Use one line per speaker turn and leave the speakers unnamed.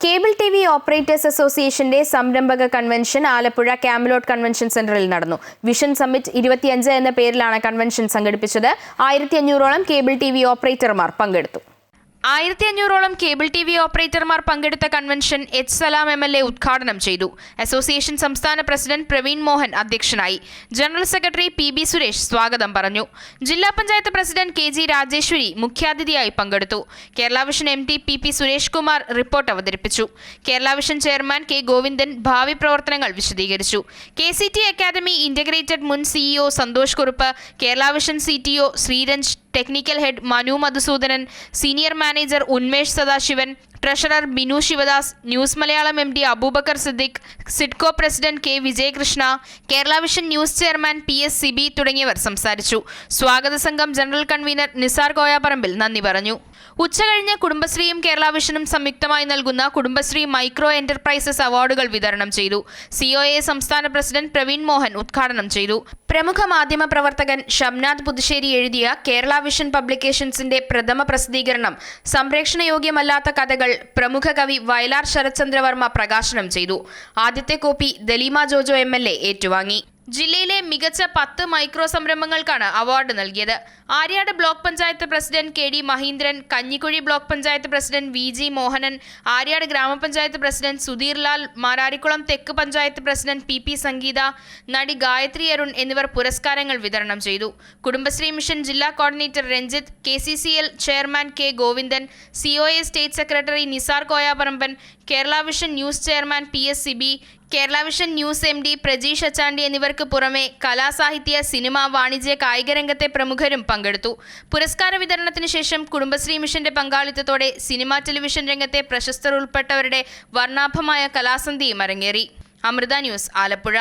Cable TV. Operators അസോസിയേഷന്റെ സംരംഭക convention Alappuzha ക്യാമലോട്ട് convention സെന്ററിൽ നടന്നു. വിഷൻ സമ്മിറ്റ് 25 എന്ന പേരിലാണ് കൺവെൻഷൻ സംഘടിപ്പിച്ചത്. 1500ഓളം കേബിൾ ടി.വി. ഓപ്പറേറ്റർമാർ പങ്കെടുത്തു. 1500ഓളം കേബിൾ ടി.വി. ഓപ്പറേറ്റർമാർ പങ്കെടുത്ത കൺവെൻഷൻ എച്ച് സലാം എം.എൽ.എ. ഉദ്ഘാടനം ചെയ്തു. അസോസിയേഷൻ സംസ്ഥാന പ്രസിഡന്റ് പ്രവീൺ മോഹൻ അധ്യക്ഷനായി. General secretary പി.ബി. സുരേഷ് സ്വാഗതം പറഞ്ഞു. ജില്ലാ പഞ്ചായത്ത് പ്രസിഡന്റ് കെ.ജി. രാജേശ്വരി മുഖ്യാതിഥിയായി പങ്കെടുത്തു. Kerala vision M D. P P. Suresh Kumar report അവതരിപ്പിച്ചു. Kerala vision chairman K. Govindan ഭാവി പ്രവർത്തനങ്ങൾ വിശദീകരിച്ചു. കെ.സി.ടി. അക്കാദമി ഇന്റഗ്രേറ്റഡ് മുൻ CEO Santhosh Kurup, Kerala vision CTO Sreeranj, technical head Manu Madhusoodanan, senior manager Unmesh Sadasivan, treasurer Binu Sivadas, news Malayalam M D. Aboobacker Siddique, SIDCO president K. Vijayakrishna, Kerala vision news chairman P S. Sibi തുടങ്ങിയവർ സംസാരിച്ചു. സ്വാഗത സംഘം ജനറൽ കൺവീനർ നിസാർ കോയാപ്പറമ്പിൽ നന്ദി പറഞ്ഞു. ഉച്ചകഴിഞ്ഞ് കുടുംബശ്രീയും കേരള വിഷനും സംയുക്തമായി നൽകുന്ന കുടുംബശ്രീ മൈക്രോ എന്റർപ്രൈസസ് അവാർഡുകൾ വിതരണം ചെയ്തു. COA സംസ്ഥാന പ്രസിഡന്റ് പ്രവീൺ മോഹൻ ഉദ്ഘാടനം ചെയ്തു. പ്രമുഖ മാധ്യമ പ്രവർത്തകൻ ഷംനാഥ് പുതുശ്ശേരി എഴുതിയ കേരള വിഷൻ പബ്ലിക്കേഷൻസിന്റെ പ്രഥമ പ്രസിദ്ധീകരണം സംപ്രേഷണയോഗ്യമല്ലാത്ത കഥകൾ പ്രമുഖ കവി വയലാർ ശരത്ചന്ദ്രവർമ്മ പ്രകാശനം ചെയ്തു. ആദ്യത്തെ കോപ്പി ദലീമ ജോജോ എം.എൽ.എ. ഏറ്റുവാങ്ങി. ജില്ലയിലെ മികച്ച 10 മൈക്രോ സംരംഭങ്ങൾക്കാണ് അവാർഡ് നൽകിയത്. Aryad block panchayat president K D. Mahindran, Kanjikuzhi block panchayat president V G. Mohanan, Aryad ഗ്രാമപഞ്ചായത്ത് പ്രസിഡന്റ് സുധീർ ലാൽ, മാരാരിക്കുളം തെക്ക് പഞ്ചായത്ത് പ്രസിഡന്റ് പി.പി. സംഗീത, നടി ഗായത്രി അരുൺ എന്നിവർ പുരസ്കാരങ്ങൾ വിതരണം ചെയ്തു. കുടുംബശ്രീ മിഷൻ ജില്ലാ coordinator Ranjith, KCCL chairman K. Govindan, COA state secretary Nisar Koyaparamban, Kerala vision news chairman P S. Sibi, Kerala vision news M D. Prajeesh Achandi എന്നിവർക്ക് പുറമെ കലാ, സാഹിത്യ, സിനിമ, വാണിജ്യ, കായിക രംഗത്തെ പ്രമുഖരും പങ്കെടുത്തു. പുരസ്കാര വിതരണത്തിന് ശേഷം കുടുംബശ്രീ മിഷന്റെ പങ്കാളിത്തത്തോടെ സിനിമ, ടെലിവിഷൻ രംഗത്തെ പ്രശസ്തർ ഉൾപ്പെട്ടവരുടെ വർണ്ണാഭമായ കലാസന്ധ്യയും അരങ്ങേറി. അമൃത ന്യൂസ്, ആലപ്പുഴ.